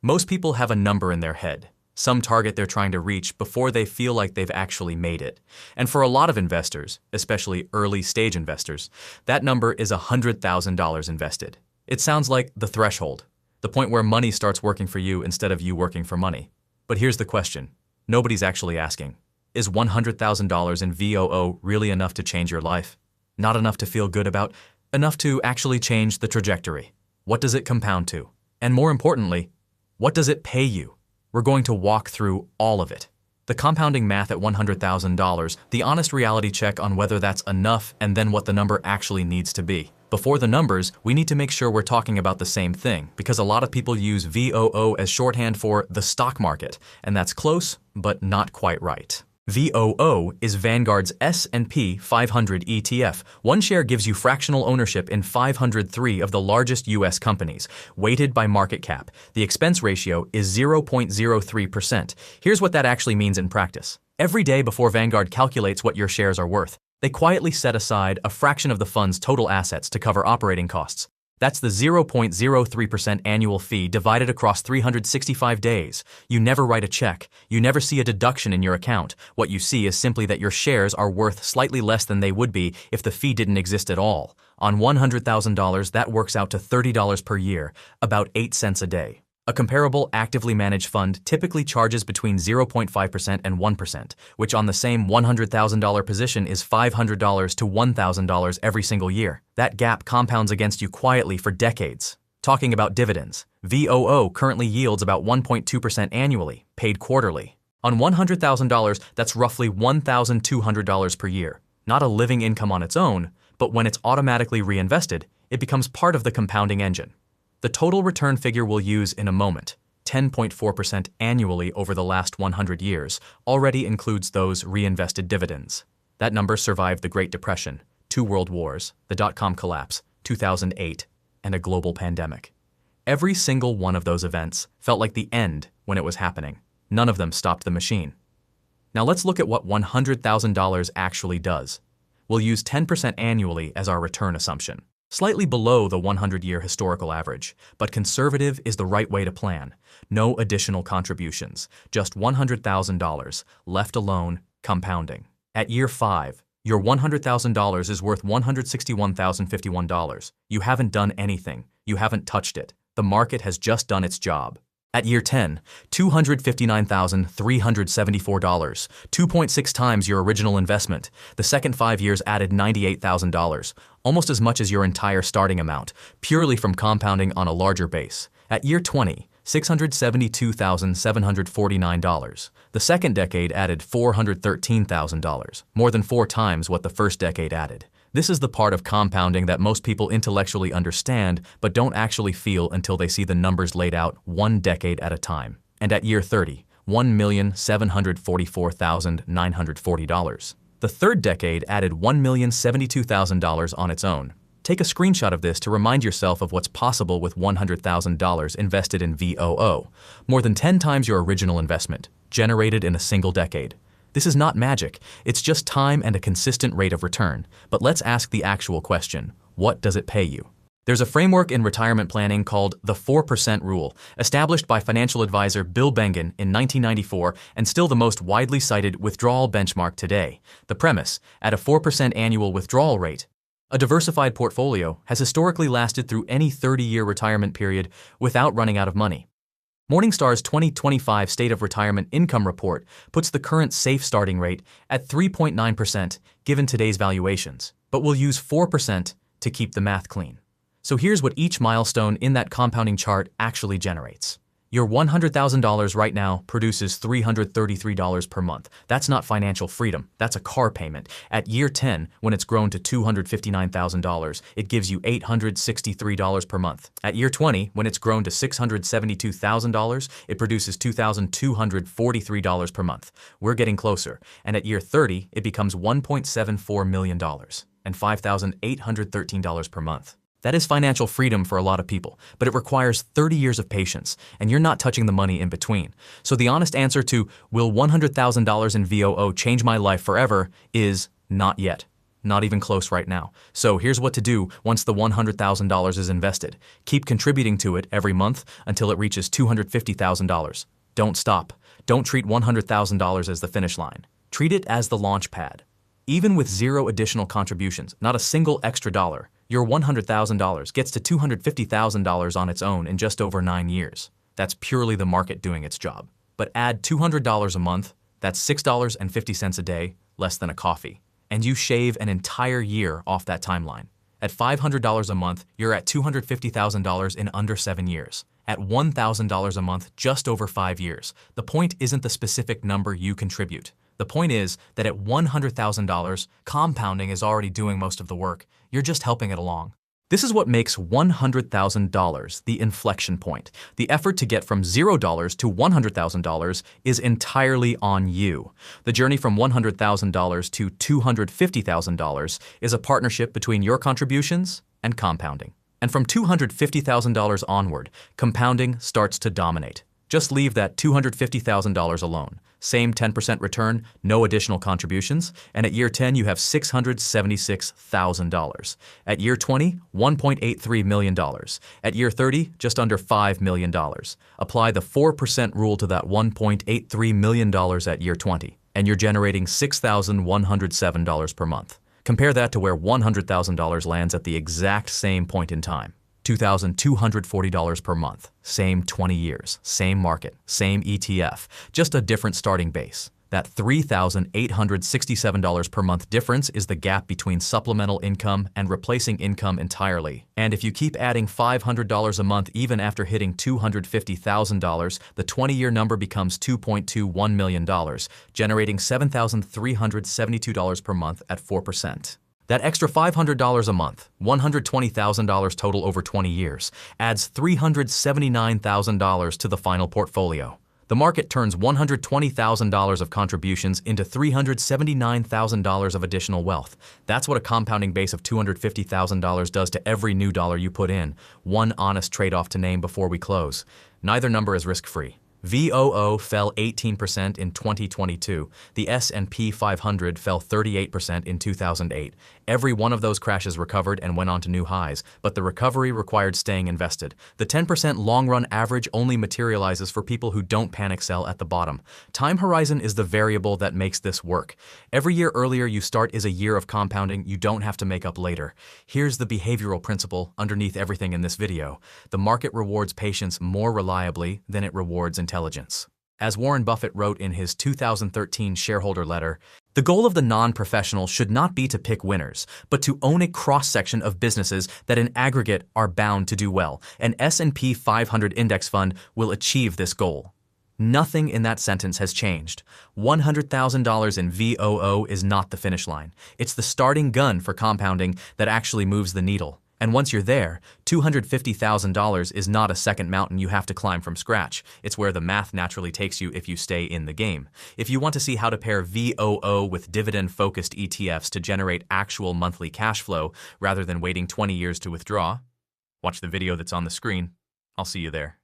Most people have a number in their head, some target they're trying to reach before they feel like they've actually made it. And for a lot of investors, especially early-stage investors, that number is $100,000 invested. It sounds like the threshold, the point where money starts working for you instead of you working for money. But here's the question. Nobody's actually asking. Is $100,000 in VOO really enough to change your life? Not enough to feel good about, enough to actually change the trajectory. What does it compound to? And more importantly, what does it pay you? We're going to walk through all of it. The compounding math at $100,000, the honest reality check on whether that's enough, and then what the number actually needs to be. Before the numbers, we need to make sure we're talking about the same thing, because a lot of people use VOO as shorthand for the stock market, and that's close, but not quite right. VOO is Vanguard's S&P 500 ETF. One share gives you fractional ownership in 503 of the largest U.S. companies, weighted by market cap. The expense ratio is 0.03%. Here's what that actually means in practice. Every day before Vanguard calculates what your shares are worth, they quietly set aside a fraction of the fund's total assets to cover operating costs. That's the 0.03% annual fee divided across 365 days. You never write a check. You never see a deduction in your account. What you see is simply that your shares are worth slightly less than they would be if the fee didn't exist at all. On $100,000, that works out to $30 per year, about 8 cents a day. A comparable actively managed fund typically charges between 0.5% and 1%, which on the same $100,000 position is $500 to $1,000 every single year. That gap compounds against you quietly for decades. Talking about dividends, VOO currently yields about 1.2% annually, paid quarterly. On $100,000, that's roughly $1,200 per year. Not a living income on its own, but when it's automatically reinvested, it becomes part of the compounding engine. The total return figure we'll use in a moment, 10.4% annually over the last 100 years, already includes those reinvested dividends. That number survived the Great Depression, 2 world wars, the dot-com collapse, 2008, and a global pandemic. Every single one of those events felt like the end when it was happening. None of them stopped the machine. Now let's look at what $100,000 actually does. We'll use 10% annually as our return assumption. Slightly below the 100-year historical average, but conservative is the right way to plan. No additional contributions, just $100,000, left alone, compounding. At year 5, your $100,000 is worth $161,051. You haven't done anything. You haven't touched it. The market has just done its job. At year 10, $259,374, 2.6 times your original investment. The second 5 years added $98,000, almost as much as your entire starting amount, purely from compounding on a larger base. At year 20, $672,749. The second decade added $413,000, more than 4 times what the first decade added. This is the part of compounding that most people intellectually understand but don't actually feel until they see the numbers laid out 1 decade at a time. And at year 30, $1,744,940. The third decade added $1,072,000 on its own. Take a screenshot of this to remind yourself of what's possible with $100,000 invested in VOO, more than 10 times your original investment, generated in a single decade. This is not magic, it's just time and a consistent rate of return. But let's ask the actual question, what does it pay you? There's a framework in retirement planning called the 4% rule, established by financial advisor Bill Bengen in 1994 and still the most widely cited withdrawal benchmark today. The premise, at a 4% annual withdrawal rate, a diversified portfolio has historically lasted through any 30-year retirement period without running out of money. Morningstar's 2025 State of Retirement Income Report puts the current safe starting rate at 3.9% given today's valuations, but we'll use 4% to keep the math clean. So here's what each milestone in that compounding chart actually generates. Your $100,000 right now produces $333 per month. That's not financial freedom, that's a car payment. At year 10, when it's grown to $259,000, it gives you $863 per month. At year 20, when it's grown to $672,000, it produces $2,243 per month. We're getting closer. And at year 30, it becomes $1.74 million and $5,813 per month. That is financial freedom for a lot of people, but it requires 30 years of patience, and you're not touching the money in between. So the honest answer to, will $100,000 in VOO change my life forever, is not yet. Not even close right now. So here's what to do once the $100,000 is invested. Keep contributing to it every month until it reaches $250,000. Don't stop. Don't treat $100,000 as the finish line. Treat it as the launch pad. Even with zero additional contributions, not a single extra dollar, your $100,000 gets to $250,000 on its own in just over 9 years. That's purely the market doing its job. But add $200 a month, that's $6.50 a day, less than a coffee. And you shave an entire year off that timeline. At $500 a month, you're at $250,000 in under 7 years. At $1,000 a month, just over 5 years. The point isn't the specific number you contribute. The point is that at $100,000, compounding is already doing most of the work. You're just helping it along. This is what makes $100,000 the inflection point. The effort to get from $0 to $100,000 is entirely on you. The journey from $100,000 to $250,000 is a partnership between your contributions and compounding. And from $250,000 onward, compounding starts to dominate. Just leave that $250,000 alone. Same 10% return, no additional contributions, and at year 10 you have $676,000. At year 20, $1.83 million. At year 30, just under $5 million. Apply the 4% rule to that $1.83 million at year 20, and you're generating $6,107 per month. Compare that to where $100,000 lands at the exact same point in time. $2,240 per month. Same 20 years, same market, same ETF, just a different starting base. That $3,867 per month difference is the gap between supplemental income and replacing income entirely. And if you keep adding $500 a month even after hitting $250,000, the 20-year number becomes $2.21 million, generating $7,372 per month at 4%. That extra $500 a month, $120,000 total over 20 years, adds $379,000 to the final portfolio. The market turns $120,000 of contributions into $379,000 of additional wealth. That's what a compounding base of $250,000 does to every new dollar you put in. One honest trade-off to name before we close. Neither number is risk-free. VOO fell 18% in 2022. The S&P 500 fell 38% in 2008. Every one of those crashes recovered and went on to new highs, but the recovery required staying invested. The 10% long-run average only materializes for people who don't panic sell at the bottom. Time horizon is the variable that makes this work. Every year earlier you start is a year of compounding you don't have to make up later. Here's the behavioral principle underneath everything in this video. The market rewards patience more reliably than it rewards intelligence. As Warren Buffett wrote in his 2013 shareholder letter, the goal of the non-professional should not be to pick winners, but to own a cross-section of businesses that in aggregate are bound to do well. An S&P 500 index fund will achieve this goal. Nothing in that sentence has changed. $100,000 in VOO is not the finish line. It's the starting gun for compounding that actually moves the needle. And once you're there, $250,000 is not a second mountain you have to climb from scratch. It's where the math naturally takes you if you stay in the game. If you want to see how to pair VOO with dividend-focused ETFs to generate actual monthly cash flow rather than waiting 20 years to withdraw, watch the video that's on the screen. I'll see you there.